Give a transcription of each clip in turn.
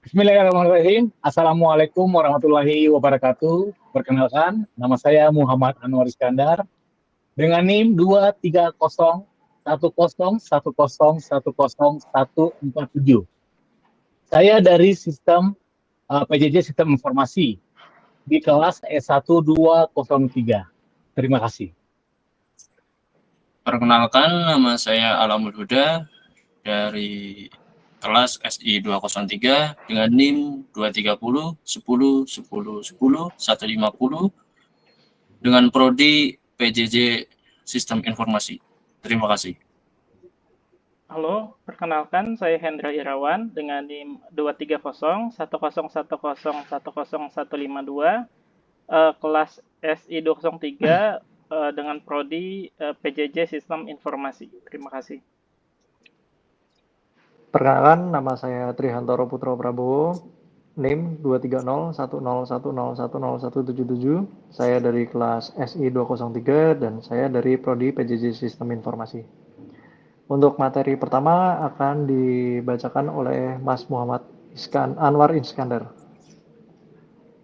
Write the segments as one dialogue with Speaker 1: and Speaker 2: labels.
Speaker 1: Bismillahirrahmanirrahim. Assalamualaikum warahmatullahi wabarakatuh. Perkenalkan, nama saya Muhammad Anwar Iskandar dengan NIM 23010101047. Saya dari sistem PJJ Sistem Informasi di kelas S1203. Terima kasih.
Speaker 2: Perkenalkan, nama saya Alamul Huda dari kelas SI 203 dengan NIM 230 10 10 10 150 dengan prodi PJJ Sistem Informasi. Terima kasih.
Speaker 3: Halo, perkenalkan saya Hendra Irawan dengan NIM 230 1010 10152 kelas SI 203 dengan prodi PJJ Sistem Informasi. Terima kasih.
Speaker 4: Perkenalkan, nama saya Trihantoro Putro Prabowo, NIM 2301010100177. Saya dari kelas SI 203 dan saya dari prodi PJJ Sistem Informasi. Untuk materi pertama akan dibacakan oleh Mas Muhammad Anwar Iskandar.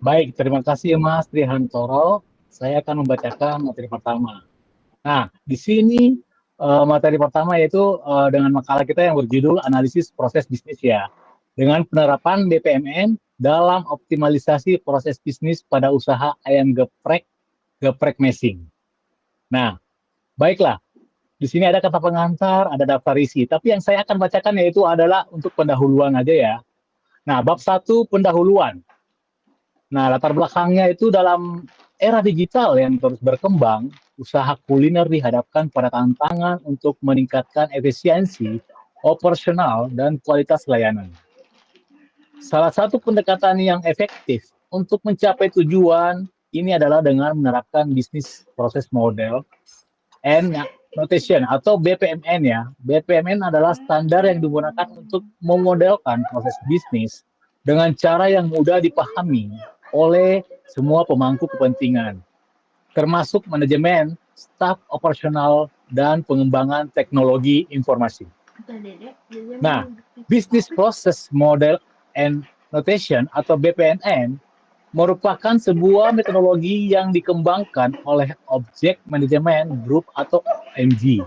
Speaker 1: Baik, terima kasih Mas Trihantoro. Saya akan membacakan materi pertama. Nah, di sini materi pertama yaitu dengan makalah kita yang berjudul Analisis Proses Bisnis ya. Dengan penerapan BPMN dalam optimalisasi proses bisnis pada usaha ayam geprek mesing. Nah, baiklah. Di sini ada kata pengantar, ada daftar isi. Tapi yang saya akan bacakan yaitu adalah untuk pendahuluan aja ya. Nah, bab 1 pendahuluan. Nah, latar belakangnya itu dalam era digital yang terus berkembang, usaha kuliner dihadapkan pada tantangan untuk meningkatkan efisiensi, operasional, dan kualitas layanan. Salah satu pendekatan yang efektif untuk mencapai tujuan ini adalah dengan menerapkan bisnis proses model and notation atau BPMN ya. BPMN adalah standar yang digunakan untuk memodelkan proses bisnis dengan cara yang mudah dipahami oleh semua pemangku kepentingan, termasuk manajemen, staf operasional, dan pengembangan teknologi informasi. Nah, Business Process Model and Notation atau BPMN merupakan sebuah metodologi yang dikembangkan oleh Object Management Group atau OMG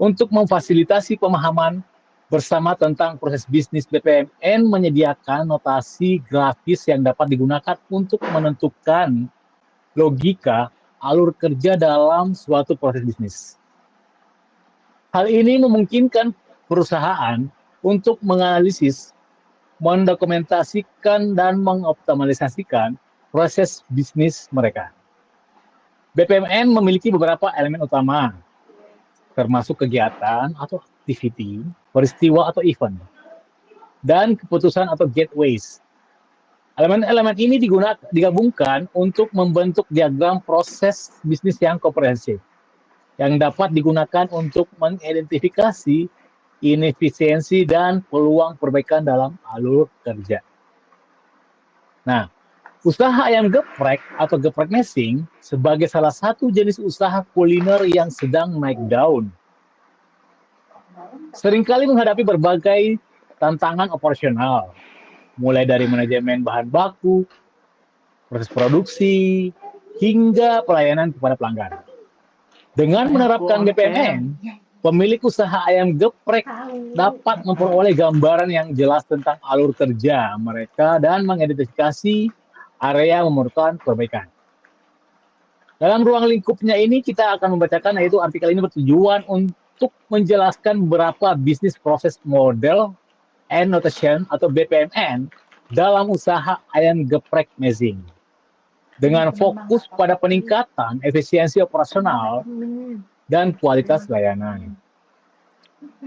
Speaker 1: untuk memfasilitasi pemahaman bersama tentang proses bisnis. BPMN menyediakan notasi grafis yang dapat digunakan untuk menentukan logika alur kerja dalam suatu proses bisnis. Hal ini memungkinkan perusahaan untuk menganalisis, mendokumentasikan, dan mengoptimalisasikan proses bisnis mereka. BPMN memiliki beberapa elemen utama, termasuk kegiatan atau activity, peristiwa atau event, dan keputusan atau gateways. Elemen-elemen ini digabungkan untuk membentuk diagram proses bisnis yang komprehensif, yang dapat digunakan untuk mengidentifikasi inefisiensi dan peluang perbaikan dalam alur kerja. Nah, usaha ayam geprek atau geprek mesing sebagai salah satu jenis usaha kuliner yang sedang naik daun, seringkali menghadapi berbagai tantangan operasional, mulai dari manajemen bahan baku, proses produksi, hingga pelayanan kepada pelanggan. Dengan menerapkan BPMN, pemilik usaha ayam geprek dapat memperoleh gambaran yang jelas tentang alur kerja mereka dan mengidentifikasi area yang memerlukan perbaikan. Dalam ruang lingkupnya ini kita akan membacakan, yaitu artikel ini bertujuan untuk menjelaskan beberapa bisnis proses model and notation atau BPMN dalam usaha ayam geprek mesing, dengan fokus pada peningkatan efisiensi operasional dan kualitas layanan.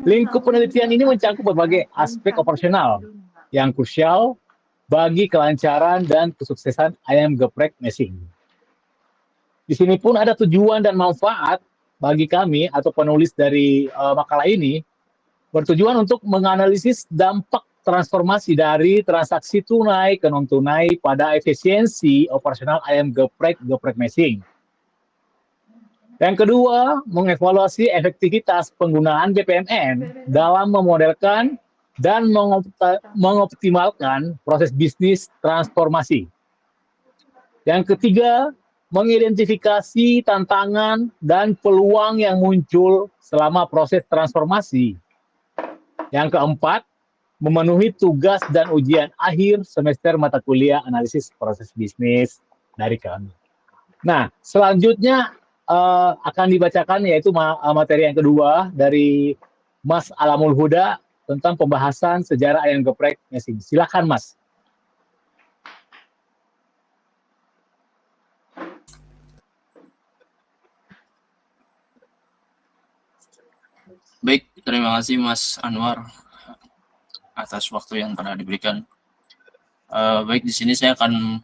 Speaker 1: Lingkup penelitian ini mencakup berbagai aspek operasional yang krusial bagi kelancaran dan kesuksesan ayam geprek mesing. Di sini pun ada tujuan dan manfaat bagi kami atau penulis dari makalah ini, bertujuan untuk menganalisis dampak transformasi dari transaksi tunai ke non-tunai pada efisiensi operasional ayam geprek mesing. Yang kedua, mengevaluasi efektivitas penggunaan BPMN dalam memodelkan dan mengoptimalkan proses bisnis transformasi. Yang ketiga, mengidentifikasi tantangan dan peluang yang muncul selama proses transformasi. Yang keempat, memenuhi tugas dan ujian akhir semester mata kuliah analisis proses bisnis dari kami. Nah, selanjutnya akan dibacakan yaitu materi yang kedua dari Mas Alamul Huda tentang pembahasan sejarah ayam geprek mesing. Silakan, Mas.
Speaker 2: Baik, terima kasih Mas Anwar atas waktu yang telah diberikan. Baik, di sini saya akan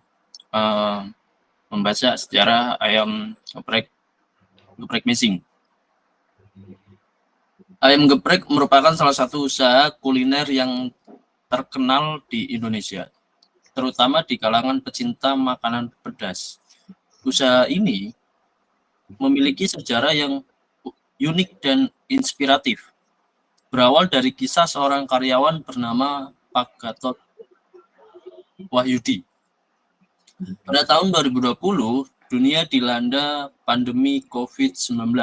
Speaker 2: membaca sejarah ayam geprek mesing. Ayam geprek merupakan salah satu usaha kuliner yang terkenal di Indonesia, terutama di kalangan pecinta makanan pedas. Usaha ini memiliki sejarah yang unik dan inspiratif. Berawal dari kisah seorang karyawan bernama Pak Gatot Wahyudi. Pada tahun 2020, dunia dilanda pandemi COVID-19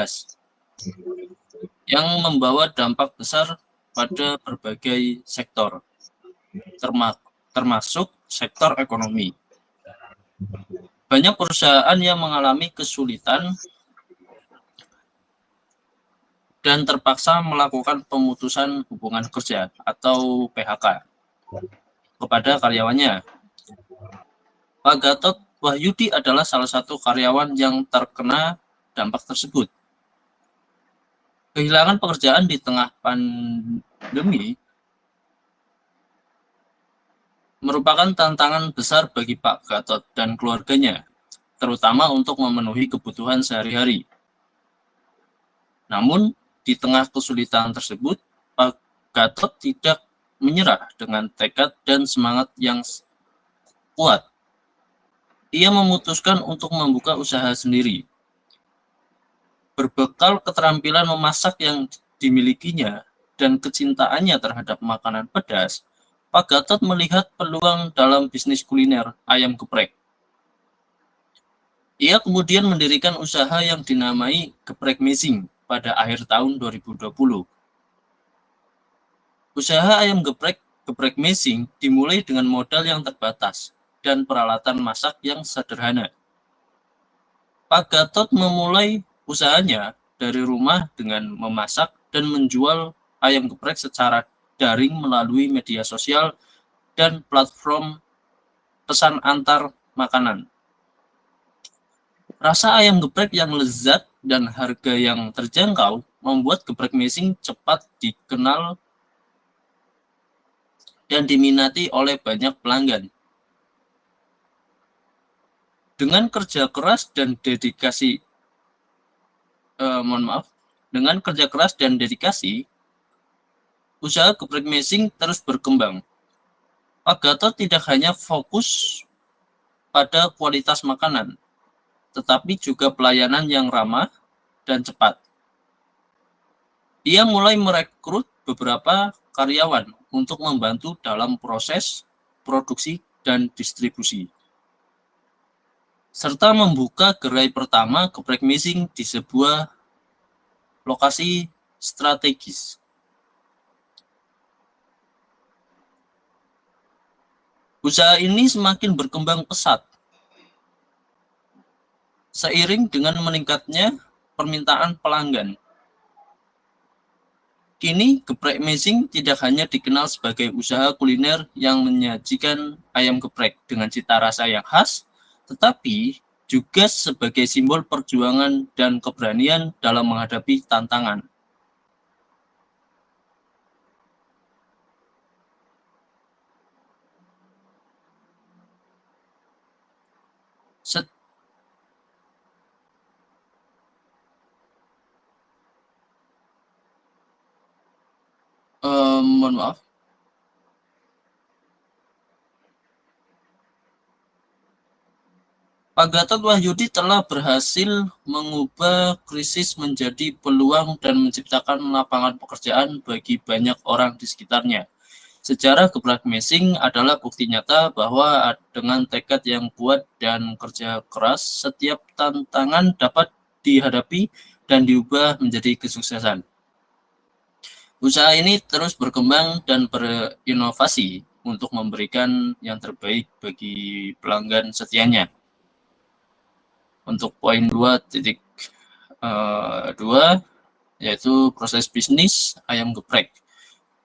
Speaker 2: yang membawa dampak besar pada berbagai sektor, termasuk sektor ekonomi. Banyak perusahaan yang mengalami kesulitan dan terpaksa melakukan pemutusan hubungan kerja atau PHK kepada karyawannya. Pak Gatot Wahyudi adalah salah satu karyawan yang terkena dampak tersebut. Kehilangan pekerjaan di tengah pandemi merupakan tantangan besar bagi Pak Gatot dan keluarganya, terutama untuk memenuhi kebutuhan sehari-hari. Namun, di tengah kesulitan tersebut, Pak Gatot tidak menyerah dengan tekad dan semangat yang kuat. Ia memutuskan untuk membuka usaha sendiri. Berbekal keterampilan memasak yang dimilikinya dan kecintaannya terhadap makanan pedas, Pak Gatot melihat peluang dalam bisnis kuliner ayam geprek. Ia kemudian mendirikan usaha yang dinamai Geprek Mesing pada akhir tahun 2020. Usaha ayam geprek mesing dimulai dengan modal yang terbatas dan peralatan masak yang sederhana. Pak Gatot memulai usahanya dari rumah dengan memasak dan menjual ayam geprek secara daring melalui media sosial dan platform pesan antar makanan. Rasa ayam geprek yang lezat dan harga yang terjangkau membuat geprek mesing cepat dikenal dan diminati oleh banyak pelanggan. Dengan kerja keras dan dedikasi, usaha geprek mesing terus berkembang. Pak Gatot tidak hanya fokus pada kualitas makanan, tetapi juga pelayanan yang ramah dan cepat. Ia mulai merekrut beberapa karyawan untuk membantu dalam proses produksi dan distribusi, serta membuka gerai pertama geprek mesing di sebuah lokasi strategis. Usaha ini semakin berkembang pesat seiring dengan meningkatnya permintaan pelanggan. Kini, geprek mesing tidak hanya dikenal sebagai usaha kuliner yang menyajikan ayam geprek dengan cita rasa yang khas, tetapi juga sebagai simbol perjuangan dan keberanian dalam menghadapi tantangan. Mohon maaf. Pak Gatot Wahyudi telah berhasil mengubah krisis menjadi peluang dan menciptakan lapangan pekerjaan bagi banyak orang di sekitarnya. Sejarah geprek messing adalah bukti nyata bahwa dengan tekad yang kuat dan kerja keras, setiap tantangan dapat dihadapi dan diubah menjadi kesuksesan. Usaha ini terus berkembang dan berinovasi untuk memberikan yang terbaik bagi pelanggan setianya. Untuk poin 2.2 yaitu proses bisnis ayam geprek.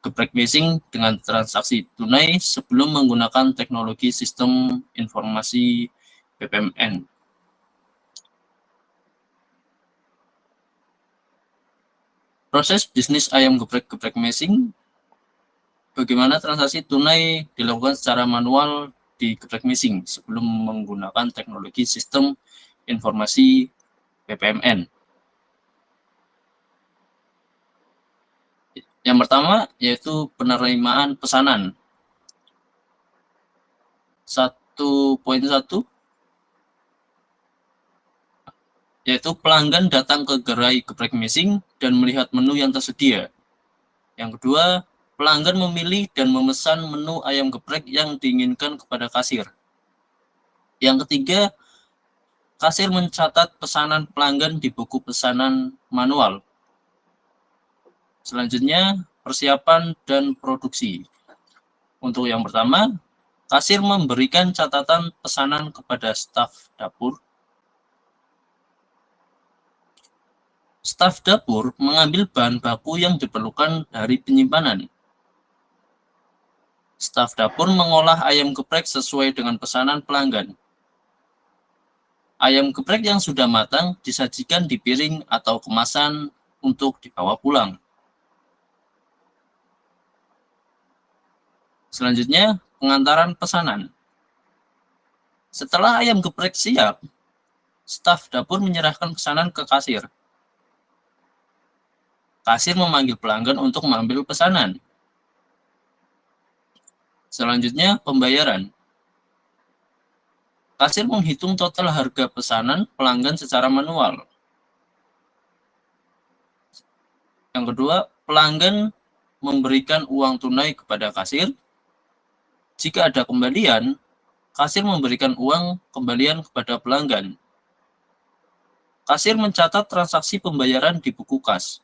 Speaker 2: Geprek messing dengan transaksi tunai sebelum menggunakan teknologi sistem informasi BPMN. Proses bisnis ayam geprek messing, bagaimana transaksi tunai dilakukan secara manual di geprek messing sebelum menggunakan teknologi sistem informasi BPMN. Yang pertama yaitu penerimaan pesanan. 1.1 yaitu pelanggan datang ke gerai geprek messing dan melihat menu yang tersedia. Yang kedua, pelanggan memilih dan memesan menu ayam geprek yang diinginkan kepada kasir. Yang ketiga, kasir mencatat pesanan pelanggan di buku pesanan manual. Selanjutnya, persiapan dan produksi. Untuk yang pertama, kasir memberikan catatan pesanan kepada staf dapur. Staf dapur mengambil bahan baku yang diperlukan dari penyimpanan. Staf dapur mengolah ayam geprek sesuai dengan pesanan pelanggan. Ayam geprek yang sudah matang disajikan di piring atau kemasan untuk dibawa pulang. Selanjutnya, pengantaran pesanan. Setelah ayam geprek siap, staf dapur menyerahkan pesanan ke kasir. Kasir memanggil pelanggan untuk mengambil pesanan. Selanjutnya, pembayaran. Kasir menghitung total harga pesanan pelanggan secara manual. Yang kedua, pelanggan memberikan uang tunai kepada kasir. Jika ada kembalian, kasir memberikan uang kembalian kepada pelanggan. Kasir mencatat transaksi pembayaran di buku kas.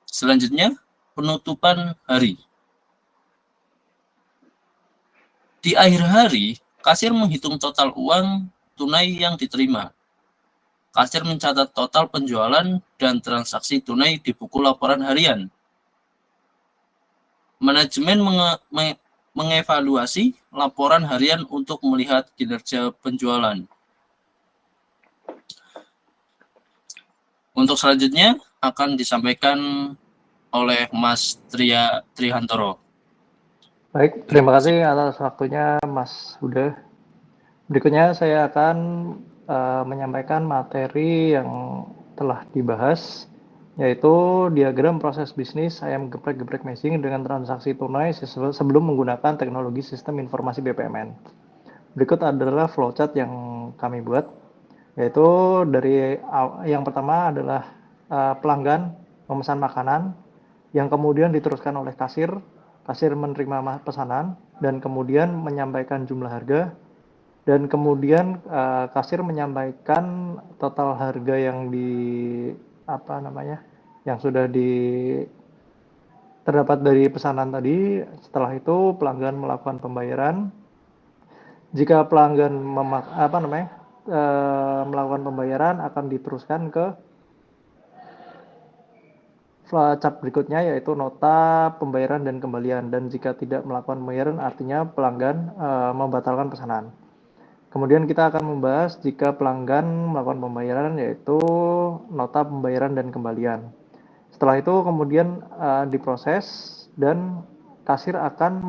Speaker 2: Selanjutnya, penutupan hari. Di akhir hari, kasir menghitung total uang tunai yang diterima. Kasir mencatat total penjualan dan transaksi tunai di buku laporan harian. Manajemen mengevaluasi laporan harian untuk melihat kinerja penjualan. Untuk selanjutnya akan disampaikan oleh Mas Trihantoro.
Speaker 4: Baik, terima kasih atas waktunya Mas Huda. Berikutnya saya akan menyampaikan materi yang telah dibahas, yaitu diagram proses bisnis ayam geprek messing dengan transaksi tunai sebelum menggunakan teknologi sistem informasi BPMN. Berikut adalah flowchart yang kami buat, yaitu dari yang pertama adalah pelanggan memesan makanan, yang kemudian diteruskan oleh kasir menerima pesanan, dan kemudian menyampaikan jumlah harga, dan kemudian kasir menyampaikan total harga yang yang sudah terdapat dari pesanan tadi. Setelah itu pelanggan melakukan pembayaran. Jika pelanggan melakukan pembayaran, akan diteruskan ke flowchart berikutnya, yaitu nota pembayaran dan kembalian. Dan jika tidak melakukan pembayaran, artinya pelanggan membatalkan pesanan. Kemudian kita akan membahas jika pelanggan melakukan pembayaran, yaitu nota pembayaran dan kembalian. Setelah itu kemudian diproses dan kasir akan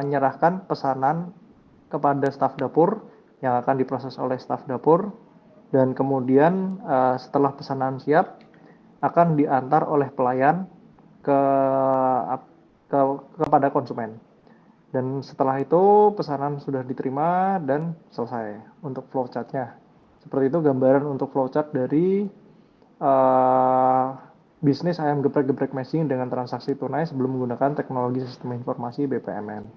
Speaker 4: menyerahkan pesanan kepada staf dapur yang akan diproses oleh staf dapur, dan kemudian setelah pesanan siap akan diantar oleh pelayan kepada konsumen. Dan setelah itu pesanan sudah diterima dan selesai untuk flowchartnya. Seperti itu gambaran untuk flowchart dari bisnis ayam geprek-geprek matching dengan transaksi tunai sebelum menggunakan teknologi sistem informasi BPMN.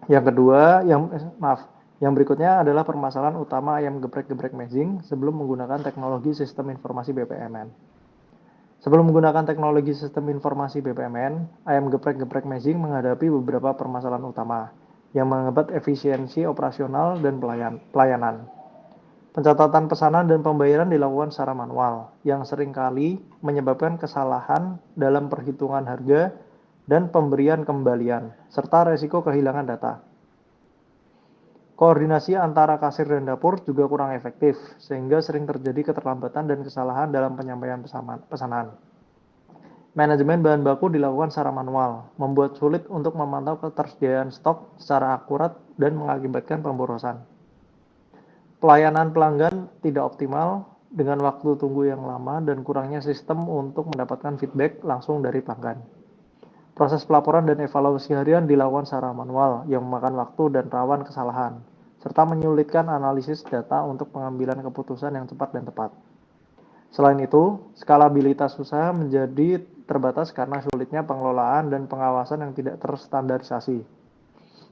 Speaker 4: Yang kedua, yang berikutnya adalah permasalahan utama ayam geprek-geprek matching sebelum menggunakan teknologi sistem informasi BPMN. Sebelum menggunakan teknologi sistem informasi BPMN, ayam geprek-geprek matching menghadapi beberapa permasalahan utama yang menghambat efisiensi operasional dan pelayanan. Pencatatan pesanan dan pembayaran dilakukan secara manual, yang seringkali menyebabkan kesalahan dalam perhitungan harga dan pemberian kembalian, serta resiko kehilangan data. Koordinasi antara kasir dan dapur juga kurang efektif, sehingga sering terjadi keterlambatan dan kesalahan dalam penyampaian pesanan. Manajemen bahan baku dilakukan secara manual, membuat sulit untuk memantau ketersediaan stok secara akurat dan mengakibatkan pemborosan. Pelayanan pelanggan tidak optimal dengan waktu tunggu yang lama dan kurangnya sistem untuk mendapatkan feedback langsung dari pelanggan. Proses pelaporan dan evaluasi harian dilakukan secara manual yang memakan waktu dan rawan kesalahan, serta menyulitkan analisis data untuk pengambilan keputusan yang cepat dan tepat. Selain itu, skalabilitas usaha menjadi terbatas karena sulitnya pengelolaan dan pengawasan yang tidak terstandarisasi.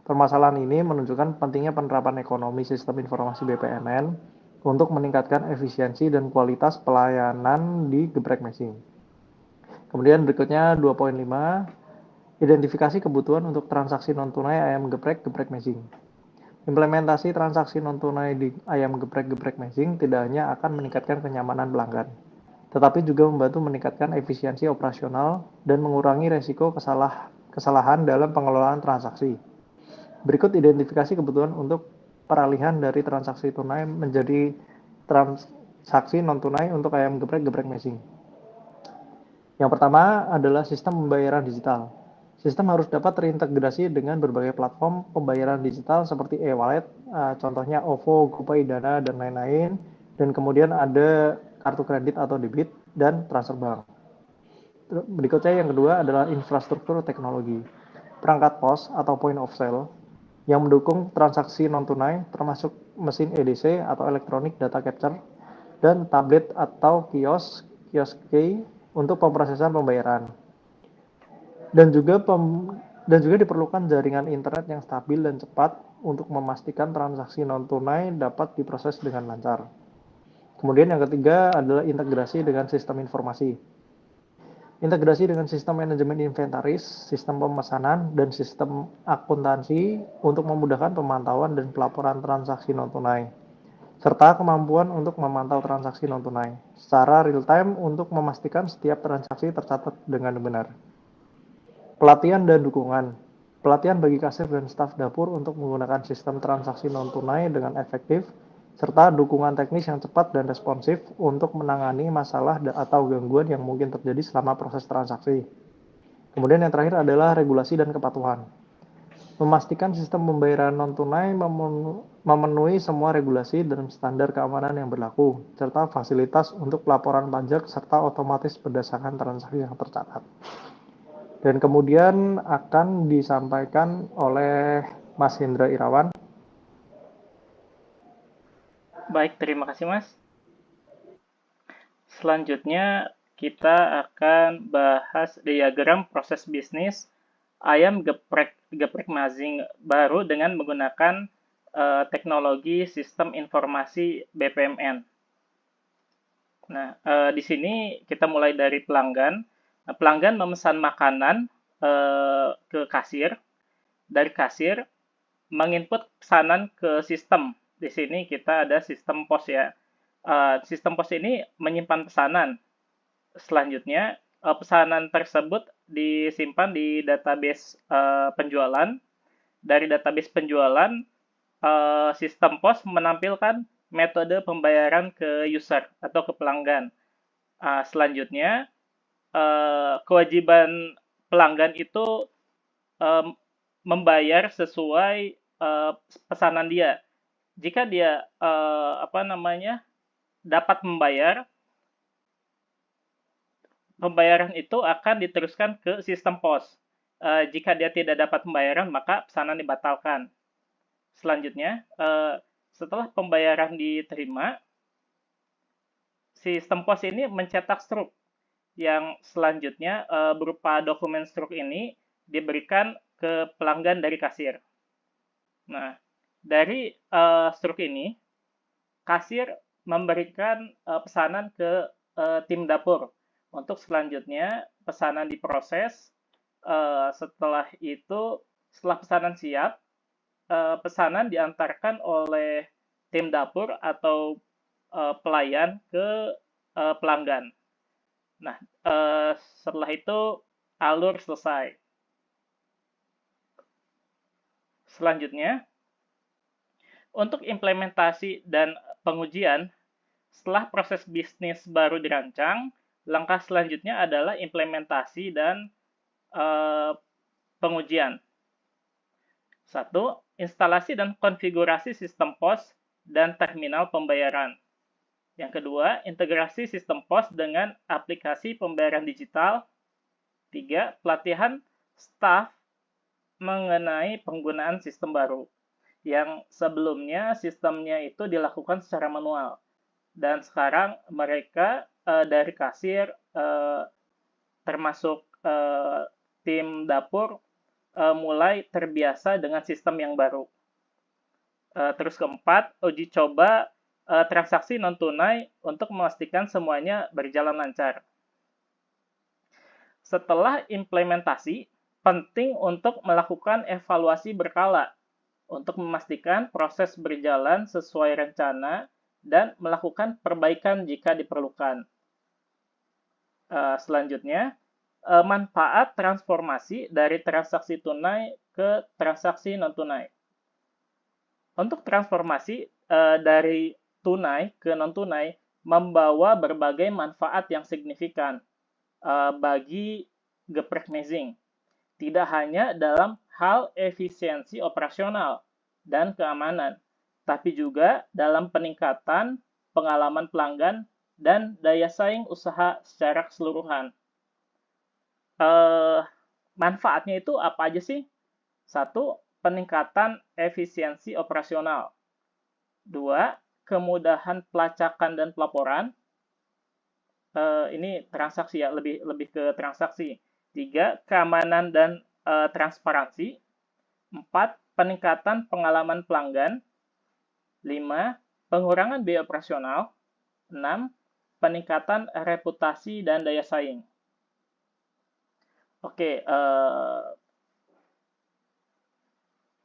Speaker 4: Permasalahan ini menunjukkan pentingnya penerapan ekonomi sistem informasi BPMN untuk meningkatkan efisiensi dan kualitas pelayanan di geprek matching. Kemudian berikutnya 2.5, identifikasi kebutuhan untuk transaksi non-tunai ayam geprek matching. Implementasi transaksi non-tunai di ayam geprek matching tidak hanya akan meningkatkan kenyamanan pelanggan, tetapi juga membantu meningkatkan efisiensi operasional dan mengurangi resiko kesalahan dalam pengelolaan transaksi. Berikut identifikasi kebutuhan untuk peralihan dari transaksi tunai menjadi transaksi non-tunai untuk ayam geprek matching. Yang pertama adalah sistem pembayaran digital. Sistem harus dapat terintegrasi dengan berbagai platform pembayaran digital seperti e-wallet, contohnya OVO, GoPay, Dana, dan lain-lain. Dan kemudian ada kartu kredit atau debit dan transfer bank. Berikutnya yang kedua adalah infrastruktur teknologi. Perangkat POS atau point of sale yang mendukung transaksi non-tunai termasuk mesin EDC atau Electronic Data Capture dan tablet atau kiosk untuk pemrosesan pembayaran. Dan juga diperlukan jaringan internet yang stabil dan cepat untuk memastikan transaksi non-tunai dapat diproses dengan lancar. Kemudian yang ketiga adalah integrasi dengan sistem informasi. Integrasi dengan sistem manajemen inventaris, sistem pemesanan, dan sistem akuntansi untuk memudahkan pemantauan dan pelaporan transaksi non-tunai, serta kemampuan untuk memantau transaksi non-tunai secara real-time untuk memastikan setiap transaksi tercatat dengan benar. Pelatihan dan dukungan. Pelatihan bagi kasir dan staf dapur untuk menggunakan sistem transaksi non-tunai dengan efektif, serta dukungan teknis yang cepat dan responsif untuk menangani masalah atau gangguan yang mungkin terjadi selama proses transaksi. Kemudian yang terakhir adalah regulasi dan kepatuhan. Memastikan sistem pembayaran non-tunai memenuhi semua regulasi dan standar keamanan yang berlaku, serta fasilitas untuk pelaporan pajak serta otomatis berdasarkan transaksi yang tercatat. Dan kemudian akan disampaikan oleh Mas Hendra Irawan.
Speaker 3: Baik, terima kasih Mas. Selanjutnya kita akan bahas diagram proses bisnis ayam geprek matching baru dengan menggunakan teknologi sistem informasi BPMN. Nah, di sini kita mulai dari pelanggan. Nah, pelanggan memesan makanan ke kasir. Dari kasir menginput pesanan ke sistem. Di sini kita ada sistem POS ya. Sistem POS ini menyimpan pesanan. Selanjutnya, pesanan tersebut disimpan di database penjualan. Dari database penjualan, sistem POS menampilkan metode pembayaran ke user atau ke pelanggan. Selanjutnya, kewajiban pelanggan itu membayar sesuai pesanan dia. Jika dia dapat membayar, pembayaran itu akan diteruskan ke sistem POS. Jika dia tidak dapat pembayaran, maka pesanan dibatalkan. Selanjutnya, setelah pembayaran diterima, sistem POS ini mencetak struk. yang selanjutnya berupa dokumen struk ini diberikan ke pelanggan dari kasir. Nah, dari struk ini, kasir memberikan pesanan ke tim dapur untuk selanjutnya pesanan diproses. Setelah itu, setelah pesanan siap, pesanan diantarkan oleh tim dapur atau pelayan ke pelanggan. Nah, setelah itu alur selesai. Selanjutnya, untuk implementasi dan pengujian, setelah proses bisnis baru dirancang, langkah selanjutnya adalah implementasi dan pengujian. 1. Instalasi dan konfigurasi sistem POS dan terminal pembayaran. Yang kedua, integrasi sistem POS dengan aplikasi pembayaran digital. 3. Pelatihan staf mengenai penggunaan sistem baru. Yang sebelumnya sistemnya itu dilakukan secara manual. Dan sekarang mereka dari kasir, termasuk tim dapur, mulai terbiasa dengan sistem yang baru. Terus keempat, uji coba transaksi non-tunai untuk memastikan semuanya berjalan lancar. Setelah implementasi, penting untuk melakukan evaluasi berkala untuk memastikan proses berjalan sesuai rencana dan melakukan perbaikan jika diperlukan. Selanjutnya, manfaat transformasi dari transaksi tunai ke transaksi non-tunai. Untuk transformasi dari tunai ke non-tunai membawa berbagai manfaat yang signifikan bagi geprek Mazing. Tidak hanya dalam hal efisiensi operasional dan keamanan, tapi juga dalam peningkatan pengalaman pelanggan dan daya saing usaha secara keseluruhan. Manfaatnya itu apa aja sih? 1. Peningkatan efisiensi operasional. 2. Kemudahan pelacakan dan pelaporan. Ini transaksi ya, lebih ke transaksi. 3. Keamanan dan transparansi. 4. Peningkatan pengalaman pelanggan. 5. Pengurangan biaya operasional. 6. Peningkatan reputasi dan daya saing. Oke,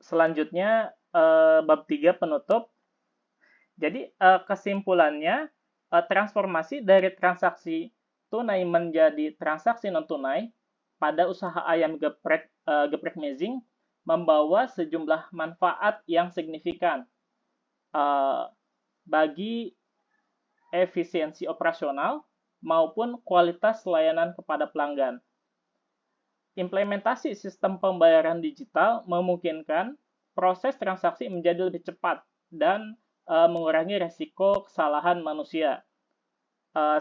Speaker 3: selanjutnya bab 3 penutup. Jadi kesimpulannya, transformasi dari transaksi tunai menjadi transaksi non-tunai pada usaha ayam geprek Mazing membawa sejumlah manfaat yang signifikan bagi efisiensi operasional maupun kualitas layanan kepada pelanggan. Implementasi sistem pembayaran digital memungkinkan proses transaksi menjadi lebih cepat dan mengurangi resiko kesalahan manusia,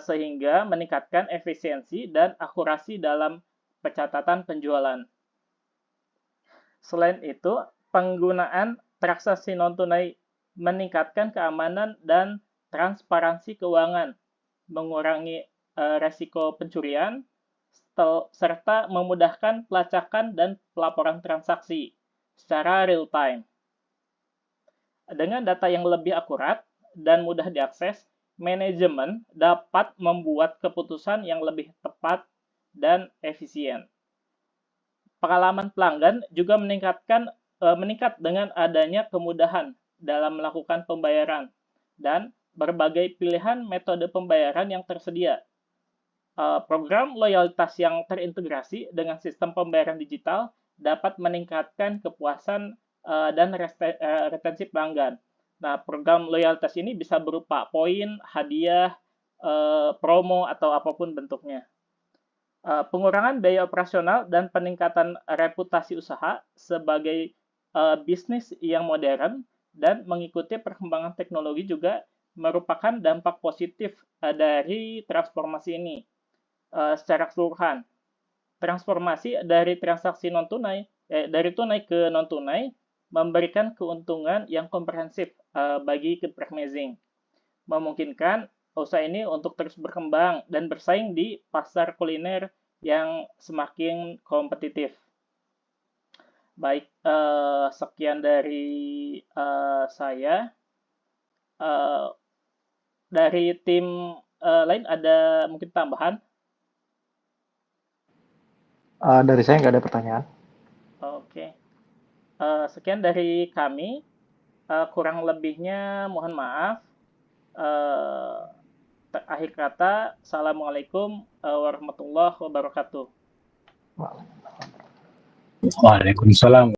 Speaker 3: sehingga meningkatkan efisiensi dan akurasi dalam pencatatan penjualan. Selain itu, penggunaan transaksi non-tunai meningkatkan keamanan dan transparansi keuangan, mengurangi resiko pencurian, serta memudahkan pelacakan dan pelaporan transaksi secara real-time. Dengan data yang lebih akurat dan mudah diakses, manajemen dapat membuat keputusan yang lebih tepat dan efisien. Pengalaman pelanggan juga meningkat dengan adanya kemudahan dalam melakukan pembayaran dan berbagai pilihan metode pembayaran yang tersedia. Program loyalitas yang terintegrasi dengan sistem pembayaran digital dapat meningkatkan kepuasan dan retensi pelanggan. Nah, program loyalitas ini bisa berupa poin, hadiah, promo, atau apapun bentuknya. Pengurangan biaya operasional dan peningkatan reputasi usaha sebagai bisnis yang modern dan mengikuti perkembangan teknologi juga merupakan dampak positif dari transformasi ini. Secara keseluruhan, transformasi dari transaksi non-tunai, dari tunai ke non-tunai, memberikan keuntungan yang komprehensif bagi geprek Mazing, memungkinkan usaha ini untuk terus berkembang dan bersaing di pasar kuliner yang semakin kompetitif. Baik, sekian dari saya. Dari tim lain ada mungkin tambahan?
Speaker 4: Dari saya nggak ada pertanyaan.
Speaker 3: Oke. Sekian dari kami. Kurang lebihnya mohon maaf. Akhir kata, Assalamualaikum warahmatullahi wabarakatuh.
Speaker 1: Waalaikumsalam.